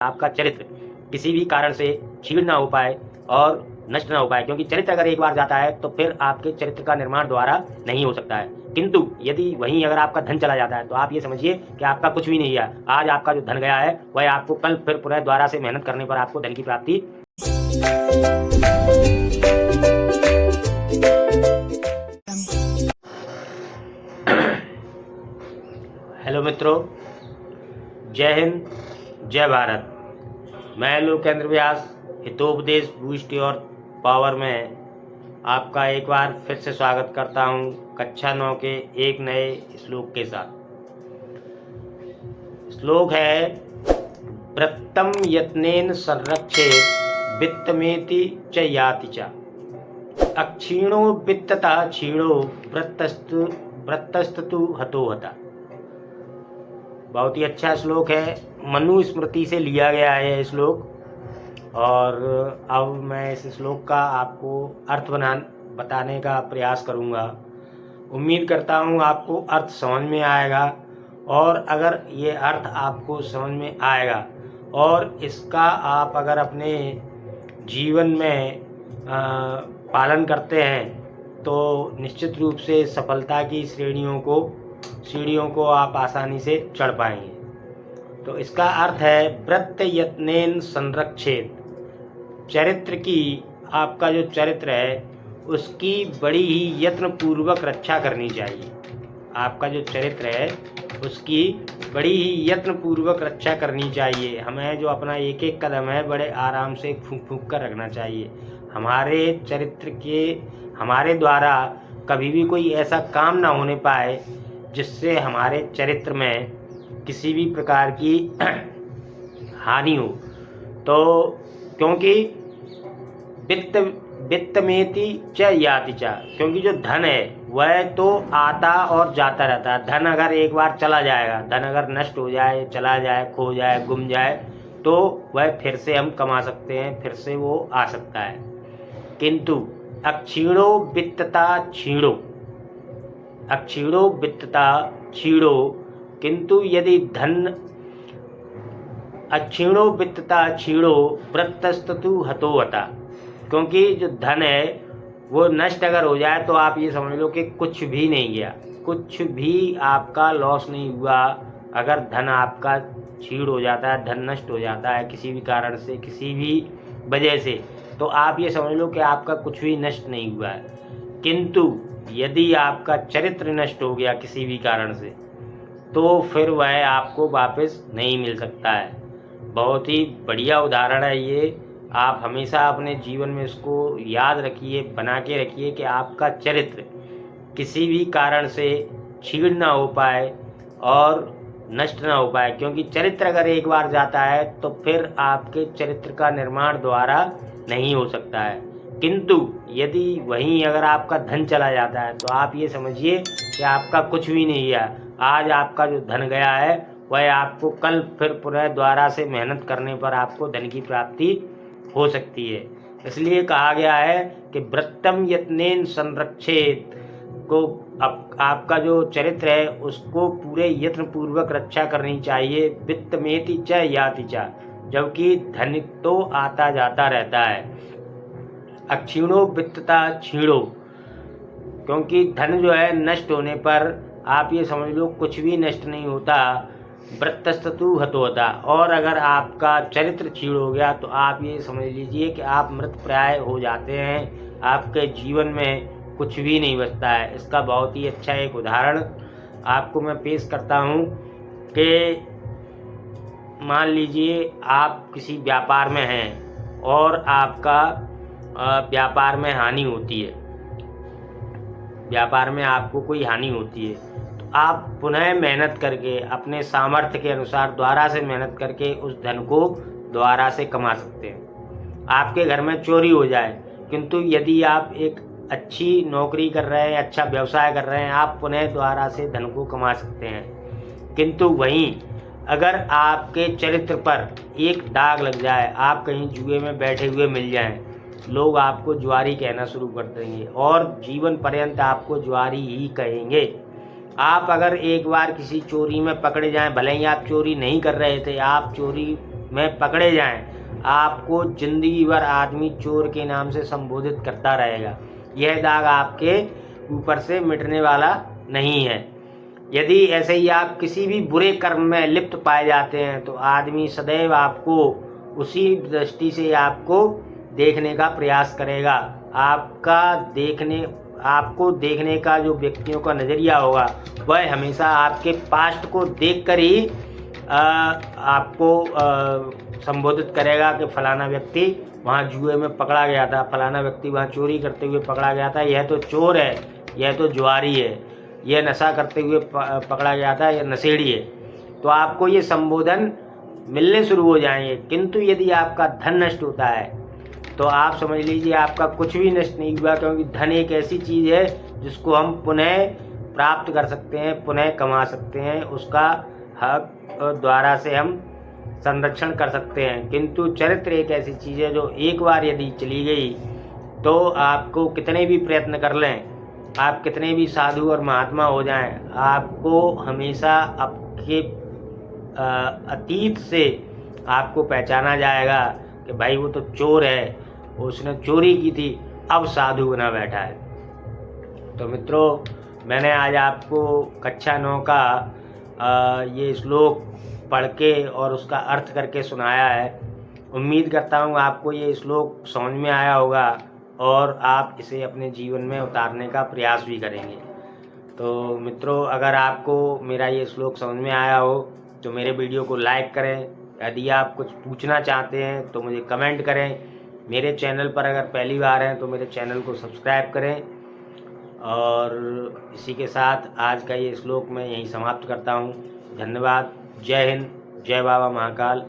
आपका चरित्र किसी भी कारण से छीड़ ना हो पाए और नष्ट ना हो पाए, क्योंकि चरित्र अगर एक बार जाता है तो फिर आपके चरित्र का निर्माण दोबारा नहीं हो सकता है। किंतु यदि वहीं अगर आपका धन चला जाता है तो आप ये समझिए कि आपका कुछ भी नहीं है। आज आपका जो धन गया है वह आपको कल फिर पुनः दोबारा से मेहनत करने पर आपको धन की प्राप्ति। हेलो मित्रों, जय हिंद, जय भारत। मैं लोकेंद्र व्यास हितोपदेश बूस्ट और पावर में आपका एक बार फिर से स्वागत करता हूं कक्षा 9 के एक नए श्लोक के साथ। श्लोक है, व्रतम यत्नेन संरक्षेत वित्तमेति च याति च, अक्षीणो वित्तता क्षीणो व्रतस्तु हतो हता। बहुत ही अच्छा श्लोक है, मनुस्मृति से लिया गया है यह श्लोक। और अब मैं इस श्लोक का आपको अर्थ बताने का प्रयास करूंगा। उम्मीद करता हूं आपको अर्थ समझ में आएगा, और अगर ये अर्थ आपको समझ में आएगा और इसका आप अगर अपने जीवन में पालन करते हैं तो निश्चित रूप से सफलता की सीढ़ियों को आप आसानी से चढ़ पाएंगे। तो इसका अर्थ है, व्रत यत्नेन संरक्षेत। चरित्र की, आपका जो चरित्र है उसकी बड़ी ही यत्नपूर्वक रक्षा करनी चाहिए। आपका जो चरित्र है उसकी बड़ी ही यत्नपूर्वक रक्षा करनी चाहिए। हमें जो अपना एक एक कदम है बड़े आराम से फूंक फूंक कर रखना चाहिए। हमारे चरित्र के, हमारे द्वारा कभी भी कोई ऐसा काम ना होने पाए जिससे हमारे चरित्र में किसी भी प्रकार की हानि हो। तो क्योंकि वित्तमेति च याति च, क्योंकि जो धन है वह तो आता और जाता रहता है। धन अगर एक बार चला जाएगा, धन अगर नष्ट हो जाए, चला जाए, खो जाए, गुम जाए, तो वह फिर से हम कमा सकते हैं, फिर से वो आ सकता है। किंतु अक्षीणो वित्तता क्षीणो, अक्षीणो वित्तता क्षीणो, किंतु यदि धन अक्षीणो वित्तता क्षीणो व्रतस्तु हतो हता, क्योंकि जो धन है वो नष्ट अगर हो जाए तो आप ये समझ लो कि कुछ भी नहीं गया, कुछ भी आपका लॉस नहीं हुआ। अगर धन आपका छीड़ हो जाता है, धन नष्ट हो जाता है किसी भी कारण से, किसी भी वजह से, तो आप ये समझ लो कि आपका कुछ भी नष्ट नहीं हुआ है। किंतु यदि आपका चरित्र नष्ट हो गया किसी भी कारण से, तो फिर वह आपको वापस नहीं मिल सकता है। बहुत ही बढ़िया उदाहरण है ये। आप हमेशा अपने जीवन में इसको याद रखिए, बना के रखिए कि आपका चरित्र किसी भी कारण से छीड़ ना हो पाए और नष्ट ना हो पाए, क्योंकि चरित्र अगर एक बार जाता है तो फिर आपके चरित्र का निर्माण दोबारा नहीं हो सकता है। किंतु यदि वहीं अगर आपका धन चला जाता है तो आप ये समझिए कि आपका कुछ भी नहीं है। आज आपका जो धन गया है वह आपको कल फिर पुनः दोबारा से मेहनत करने पर आपको धन की प्राप्ति हो सकती है। इसलिए कहा गया है कि व्रतम यत्नेन संरक्षेत को, आपका जो चरित्र है उसको पूरे यत्नपूर्वक रक्षा करनी चाहिए। वित्तमेति च याति च, जबकि धन तो आता जाता रहता है। अक्षीणो वित्तता क्षीणो, क्योंकि धन जो है नष्ट होने पर आप ये समझ लो कुछ भी नष्ट नहीं होता। व्रतस्तु हतो हता, और अगर आपका चरित्र छीड़ हो गया तो आप ये समझ लीजिए कि आप मृत प्राय हो जाते हैं। आपके जीवन में कुछ भी नहीं बचता है। इसका बहुत ही अच्छा एक उदाहरण आपको मैं पेश करता हूँ कि मान लीजिए आप किसी व्यापार में हैं और आपका व्यापार में हानि होती है, व्यापार में आपको कोई हानि होती है, तो आप पुनः मेहनत करके अपने सामर्थ्य के अनुसार दोबारा से मेहनत करके उस धन को दोबारा से कमा सकते हैं। आपके घर में चोरी हो जाए, किंतु यदि आप एक अच्छी नौकरी कर रहे हैं, अच्छा व्यवसाय कर रहे हैं, आप पुनः दोबारा से धन को कमा सकते हैं। किंतु वहीं अगर आपके चरित्र पर एक दाग लग जाए, आप कहीं जुए में बैठे हुए मिल जाएं, लोग आपको जुआरी कहना शुरू कर देंगे और जीवन पर्यंत आपको जुआरी ही कहेंगे। आप अगर एक बार किसी चोरी में पकड़े जाएं, भले ही आप चोरी नहीं कर रहे थे, आप चोरी में पकड़े जाएं, आपको जिंदगी भर आदमी चोर के नाम से संबोधित करता रहेगा। यह दाग आपके ऊपर से मिटने वाला नहीं है। यदि ऐसे ही आप किसी भी बुरे कर्म में लिप्त पाए जाते हैं तो आदमी सदैव आपको उसी दृष्टि से आपको देखने का प्रयास करेगा। आपको देखने का जो व्यक्तियों का नज़रिया होगा वह हमेशा आपके पास्ट को देखकर ही आपको संबोधित करेगा कि फलाना व्यक्ति वहाँ जुए में पकड़ा गया था, फलाना व्यक्ति वहाँ चोरी करते हुए पकड़ा गया था, यह तो चोर है, यह तो जुआरी है, यह नशा करते हुए पकड़ा गया था, यह नशेड़ी है। तो आपको ये संबोधन मिलने शुरू हो जाएंगे। किंतु यदि आपका धन नष्ट होता है तो आप समझ लीजिए आपका कुछ भी नष्ट नहीं हुआ, क्योंकि धन एक ऐसी चीज़ है जिसको हम पुनः प्राप्त कर सकते हैं, पुनः कमा सकते हैं, उसका हक द्वारा से हम संरक्षण कर सकते हैं। किंतु चरित्र एक ऐसी चीज़ है जो एक बार यदि चली गई तो आपको कितने भी प्रयत्न कर लें, आप कितने भी साधु और महात्मा हो जाएं, आपको हमेशा आपके अतीत से आपको पहचाना जाएगा कि भाई वो तो चोर है, उसने चोरी की थी, अब साधु बना बैठा है। तो मित्रों, मैंने आज आपको कक्षा 9 का ये श्लोक पढ़ के और उसका अर्थ करके सुनाया है। उम्मीद करता हूँ आपको ये श्लोक समझ में आया होगा और आप इसे अपने जीवन में उतारने का प्रयास भी करेंगे। तो मित्रों, अगर आपको मेरा ये श्लोक समझ में आया हो तो मेरे वीडियो को लाइक करें। यदि आप कुछ पूछना चाहते हैं तो मुझे कमेंट करें। मेरे चैनल पर अगर पहली बार हैं तो मेरे चैनल को सब्सक्राइब करें। और इसी के साथ आज का ये श्लोक मैं यहीं समाप्त करता हूँ। धन्यवाद। जय हिंद, जय बाबा महाकाल।